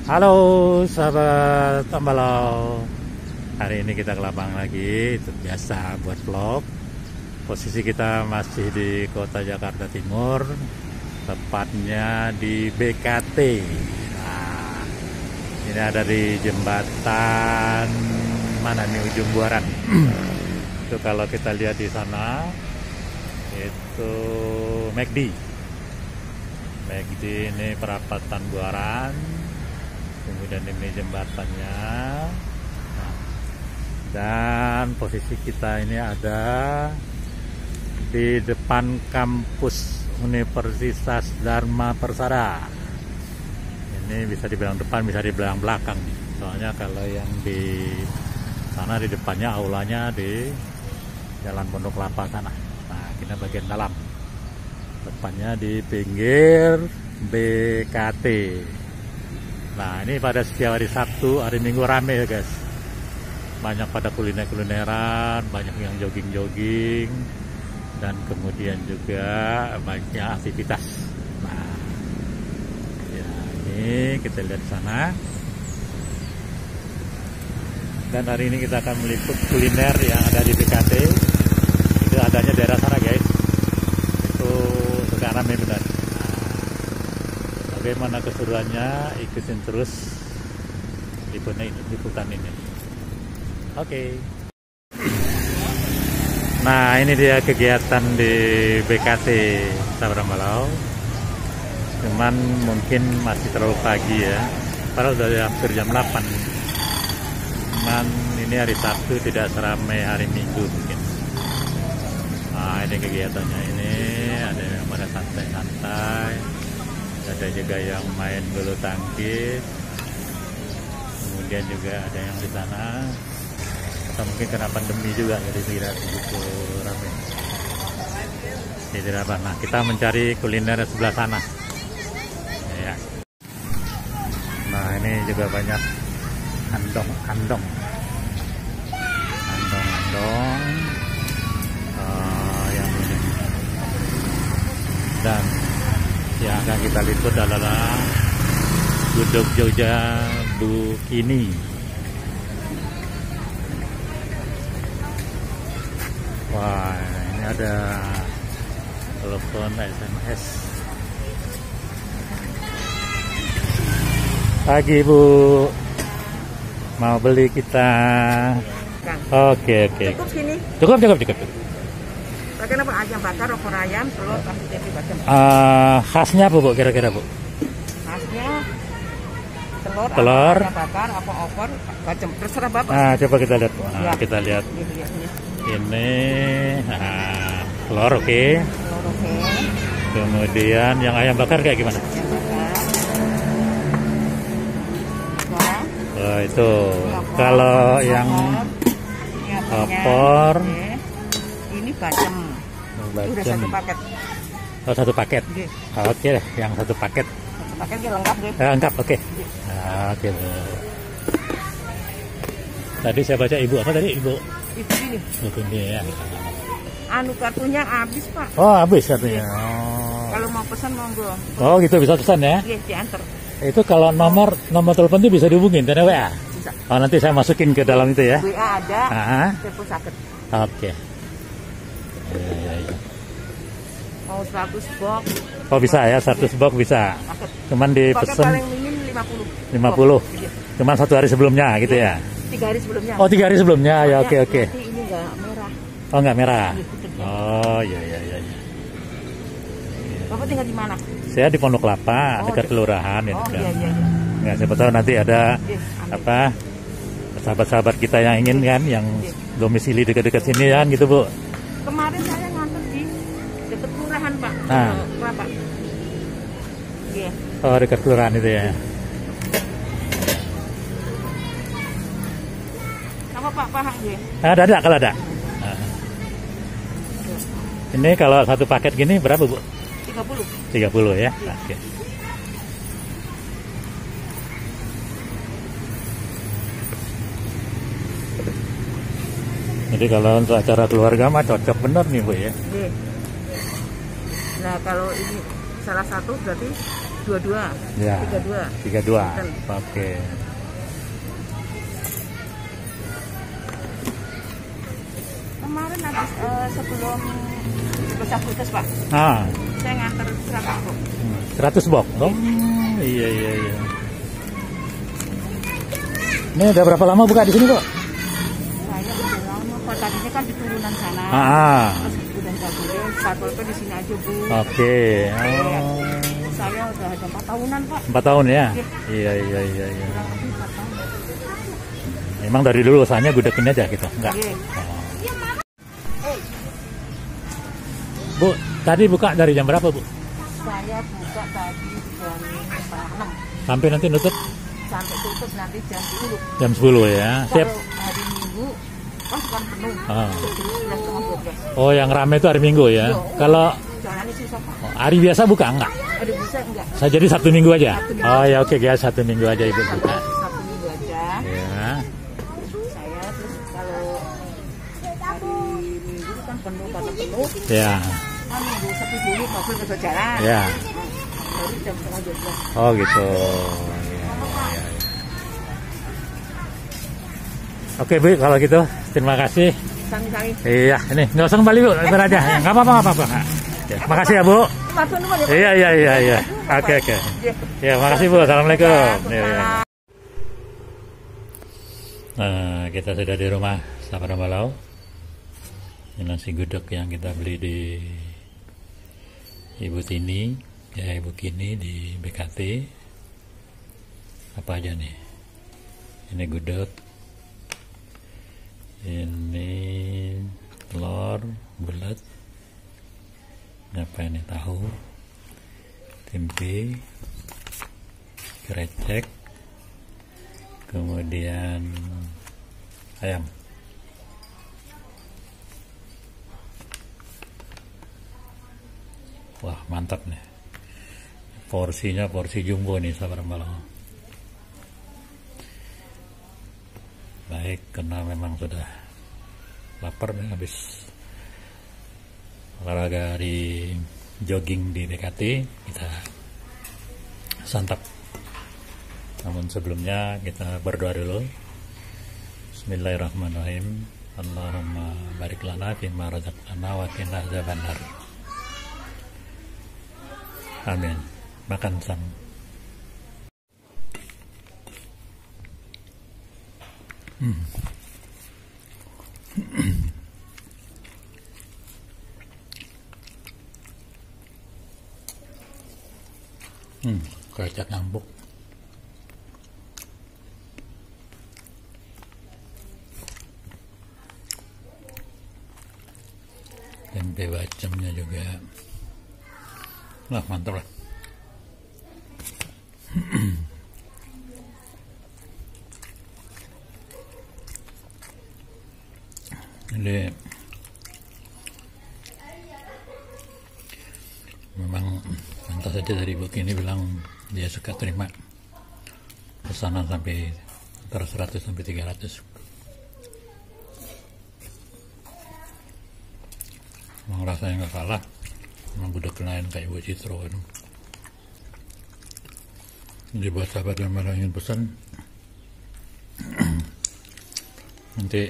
Halo sahabat Tambalau. Hari ini kita ke lapangan lagi, itu biasa buat vlog. Posisi kita masih di kota Jakarta Timur, tepatnya di BKT. Nah, ini ada di jembatan mana nih, ujung Buaran. Itu kalau kita lihat di sana itu McD ini perapatan Buaran. Kemudian ini jembatannya. Nah, dan posisi kita ini ada di depan kampus Universitas Dharma Persada. Ini bisa dibilang depan, bisa dibilang belakang. Soalnya kalau yang di sana di depannya aulanya di Jalan Pondok Kelapa sana. Nah, kita bagian dalam. Depannya di pinggir BKT. Nah, ini pada setiap hari Sabtu, hari Minggu rame ya guys. Banyak pada kulineran, banyak yang jogging-jogging, dan kemudian juga banyak aktivitas. Nah, ya ini kita lihat sana. Dan hari ini kita akan meliput kuliner yang ada di BKT. Itu adanya daerah sana guys. Itu suka rame benar. Bagaimana keseruannya, ikutin terus liputan ini. Oke. Nah, ini dia kegiatan di BKT Tambalau. Cuman mungkin masih terlalu pagi ya. Padahal udah hampir jam 8. Cuman ini hari Sabtu tidak seramai hari Minggu mungkin. Nah, ini kegiatannya ini. Ada yang pada santai-santai. Ada juga yang main bulu tangkis, kemudian juga ada yang di sana. Atau mungkin kena pandemi juga, jadi tidak begitu ramai. Jadi apa? Nah, kita mencari kuliner sebelah sana. Ya. Nah, ini juga banyak andong. Yang ini. Dan yang akan kita liput adalah Gudeg Jogja Bukini. Wah, ini ada telepon SMS. Pagi Bu, mau beli kita? Oke. Cukup sini? Cukup. Pakai apa? Ayam bakar, opor ayam, telur, kasih tempe bacem. Khasnya apa Bu, kira-kira Bu? Khasnya telur, ayam bakar, opor, bacem. Terserah Bapak. Nah, coba kita lihat. Nah, ya. Kita lihat. Ini telur oke. Telur oke. Kemudian yang ayam bakar kayak gimana? Ayam bakar. Oh, itu. Kalau yang opor, ini bacem. Udah satu paket. Oh, satu paket. Okay. Oke deh, yang satu paket. Satu paket ya lengkap deh. Lengkap, oke. Oke. Tadi saya baca ibu apa tadi ibu? Itu ini. Ini ya. Anu kartunya habis Pak. Oh, habis kartunya. Kalau mau pesan monggo. Oh gitu, bisa pesan ya? Iya, diantar. Itu kalau nomor telepon itu bisa dihubungin karena WA. Bisa. Oh, nanti saya masukin ke dalam itu ya. WA ada. Telepon sakit. Oke. Ya. Mau 100 box. Oh bisa ya, 100 box bisa. Cuman dipesen paling minim 50. Cuman satu hari sebelumnya gitu ya. 3 hari sebelumnya. Oh, 3 hari sebelumnya ya, oke. Nanti ini enggak merah. Oh, enggak merah. Oh, iya. Bapak tinggal di mana? Saya di Pondok Kelapa, dekat kelurahan ya. Oh, iya. Nggak, siapa tahu nanti ada sahabat-sahabat kita yang ingin kan, yang domisili dekat-dekat sini kan gitu Bu. Kemarin saya nganter di dekat kelurahan Pak. Nah. Kelapa. Iya. Oh, dekat kelurahan itu ya. Apa Pak paham gue? Ada kalau ada. Nah. Ini kalau satu paket gini berapa Bu? 30 ya. Iya. Oke. Jadi kalau untuk acara keluarga mah cocok bener nih Bu ya. Nah kalau ini salah satu berarti 22. Ya. 32. 32. Oke. Kemarin habis sebelum Agustus Pak, Ah, saya nganter 100 box. 100 box. Oh, iya. Ini udah berapa lama buka di sini, Kok? Saya udah lama, Pak. Tadinya kan di turunan sana. Terus udah nggak boleh, satpolnya di sini aja, Bu. Oke. Saya udah ada 4 tahunan, Pak. 4 tahun ya? Iya. Iya. Kurang lebih 4 tahun. Emang dari dulu usahanya gudeg ini aja gitu? Enggak? Iya. Bu, tadi buka dari jam berapa, Bu? Saya buka tadi jam 6. Sampai nanti nutup Sampai tutup nanti jam 10. jam 10 ya? Siap. Kalau hari Minggu, bukan penuh. Ah. 11 Oh, yang rame itu hari Minggu ya? Iya. Kalau Jalannya susah, Pak. hari biasa buka enggak? Ada bisa enggak? Saya jadi Sabtu Minggu aja? Sabtu Minggu. Oh ya oke ya, Sabtu Minggu aja Ibu buka. Sabtu Minggu aja. Ya. Saya terus kalau hari Minggu kan penuh, pada penuh. Ya. Kan Minggu sepi dulu, mobil bisa jalan. Ya. Baru jam setengah 12. Oh gitu. Ya. Oke Bu, kalau gitu terima kasih. Sami-sami. Iya, ini nggak usah kembali Bu, ntar aja. Nggak apa-apa. Ya, makasih ya Bu. Matur nuwun ya, Pak. Iya. Oke. Ya, makasih Bu. Assalamualaikum. Ya. Nah, kita sudah di rumah Sapra Balau. Ini nasi gudeg yang kita beli di Ibu Tini, ya Ibu Kini di BKT. Apa aja nih? Ini gudeg. Ini telur bulat. Apa ini, tahu, tempe, krecek, kemudian ayam. Wah, mantap nih. Porsinya porsi jumbo nih Sapra Balau. Baik, karena memang sudah lapar nih habis olahraga di jogging di BKT, kita santap. Namun sebelumnya kita berdoa dulu. Bismillahirrahmanirrahim. Allahumma barik lana fima razaqtana wa qina adzabannar. Amin. Makan sang. Krecek ngambuk. Tempe bacemnya juga. Nah, mantap lah. Jadi memang pantas saja dari Bu Kini bilang dia suka terima pesanan sampai antara 100 sampai 300. Memang rasanya nggak kalah. Memang gudeg lain kayak Bu Citro itu. Jadi buat sahabat yang ingin pesan, nanti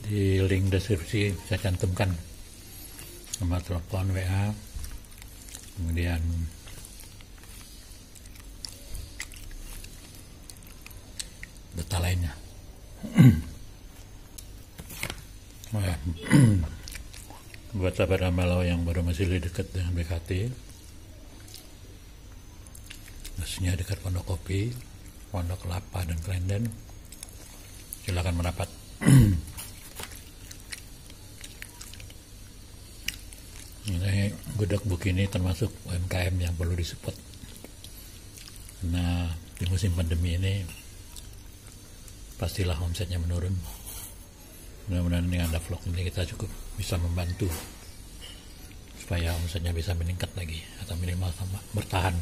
di link deskripsi saya cantumkan nomor telepon WA, kemudian data lainnya. Oh ya. Buat sahabat Balau yang baru masih dekat dengan BKT, maksudnya dekat Pondok Kopi, Pondok Kelapa dan Klenden, silakan merapat. Ini gudeg Bu Kini termasuk UMKM yang perlu disupport, karena di musim pandemi ini pastilah omsetnya menurun. Mudah-mudahan dengan ada vlog ini kita cukup bisa membantu supaya omsetnya bisa meningkat lagi atau minimal sama bertahan.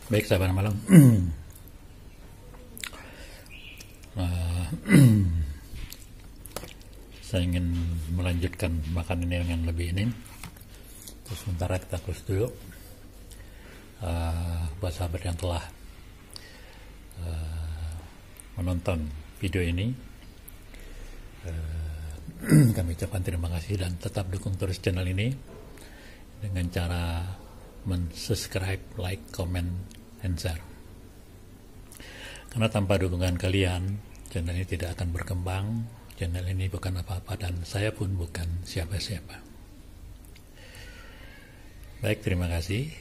Baik sahabat malam. Saya ingin melanjutkan makan ini yang lebih ini. Terus sementara kita close dulu. Buat sahabat yang telah menonton video ini, kami ucapkan terima kasih dan tetap dukung terus channel ini dengan cara subscribe, like, comment, and share. Karena tanpa dukungan kalian, channel ini tidak akan berkembang. Channel ini bukan apa-apa dan saya pun bukan siapa-siapa. Baik, terima kasih.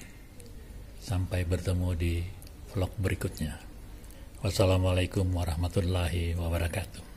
Sampai bertemu di vlog berikutnya. Wassalamualaikum warahmatullahi wabarakatuh.